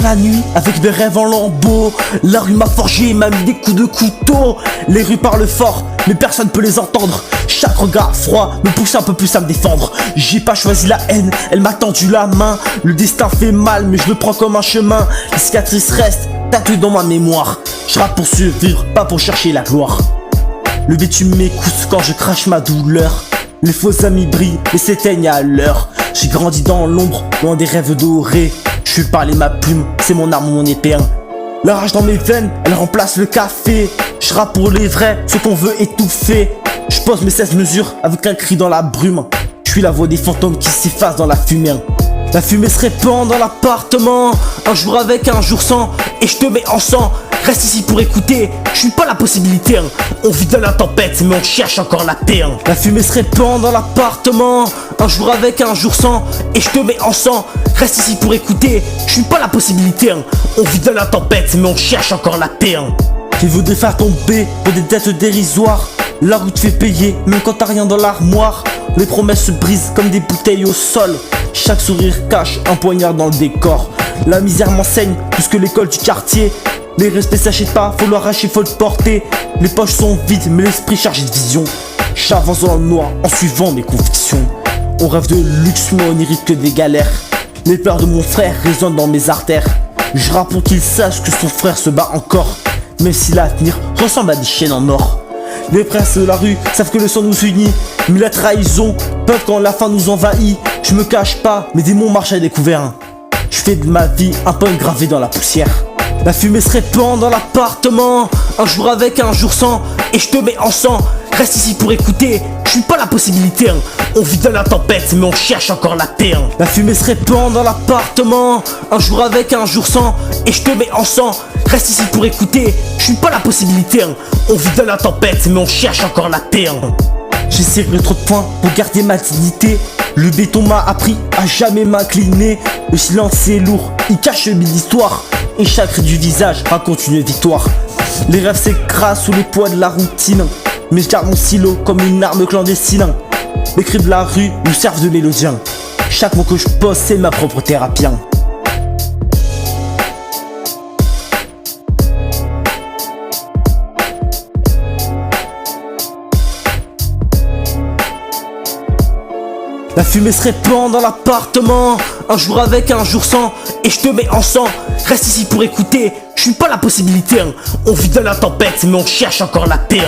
la nuit avec des rêves en lambeaux. La rue m'a forgé, m'a mis des coups de couteau. Les rues parlent fort, mais personne peut les entendre. Chaque regard froid me pousse un peu plus à me défendre. J'ai pas choisi la haine, elle m'a tendu la main. Le destin fait mal, mais je le prends comme un chemin. Les cicatrices restent tatouées dans ma mémoire. Je rappe pour survivre, pas pour chercher la gloire. Le bitume m'écoute quand je crache ma douleur. Les faux amis brillent et s'éteignent à l'heure. J'ai grandi dans l'ombre, loin des rêves dorés. Je suis parler ma plume, c'est mon arme, mon épée. La rage dans mes veines, elle remplace le café. Je rappe pour les vrais, ceux qu'on veut étouffer. Je pose mes 16 mesures avec un cri dans la brume. Je suis la voix des fantômes qui s'effacent dans la fumée. La fumée se répand dans l'appartement. Un jour avec, un jour sans, et je te mets en sang. Reste ici pour écouter, je suis pas la possibilité. On vit dans la tempête, mais on cherche encore la paix. La fumée se répand dans l'appartement. Un jour avec, un jour sans, et je te mets en sang. Reste ici pour écouter, je suis pas la possibilité. On vit dans la tempête, mais on cherche encore la paix. Qui voudrait faire tomber pour des dettes dérisoires. La route fait payer, même quand t'as rien dans l'armoire. Les promesses se brisent comme des bouteilles au sol. Chaque sourire cache un poignard dans le décor. La misère m'enseigne plus que l'école du quartier. Les respects s'achètent pas, faut l'arracher, faut le porter. Les poches sont vides, mais l'esprit chargé de vision. J'avance dans le noir en suivant mes convictions. On rêve de luxe, mais on n'hérite que des galères. Les pleurs de mon frère résonnent dans mes artères. Je rappe pour qu'il sache que son frère se bat encore. Même si l'avenir ressemble à des chaînes en or. Les princes de la rue savent que le sang nous unit. Mais la trahison peur quand la faim nous envahit. Je me cache pas, mes démons marchent à découvert. Je fais de ma vie un poème gravé dans la poussière. La fumée se répand dans l'appartement. Un jour avec, un jour sans, et je te mets en sang. Reste ici pour écouter, je suis pas la possibilité. On vit dans la tempête, mais on cherche encore la paix. La fumée se répand dans l'appartement. Un jour avec, un jour sans, et je te mets en sang. Reste ici pour écouter, je suis pas la possibilité. On vit dans la tempête, mais on cherche encore la paix. J'ai serré trop de points pour garder ma dignité. Le béton m'a appris à jamais m'incliner. Le silence est lourd, il cache mille histoires. Et chaque trait du visage raconte une victoire. Les rêves s'écrasent sous les poids de la routine. Mais je garde mon silo comme une arme clandestine. Les cris de la rue nous servent de mélodien. Chaque mot que je pose c'est ma propre thérapie. La fumée se répand dans l'appartement. Un jour avec, un jour sans, et je te mets en sang. Reste ici pour écouter, je suis pas la possibilité. On vit dans la tempête, mais on cherche encore la paix.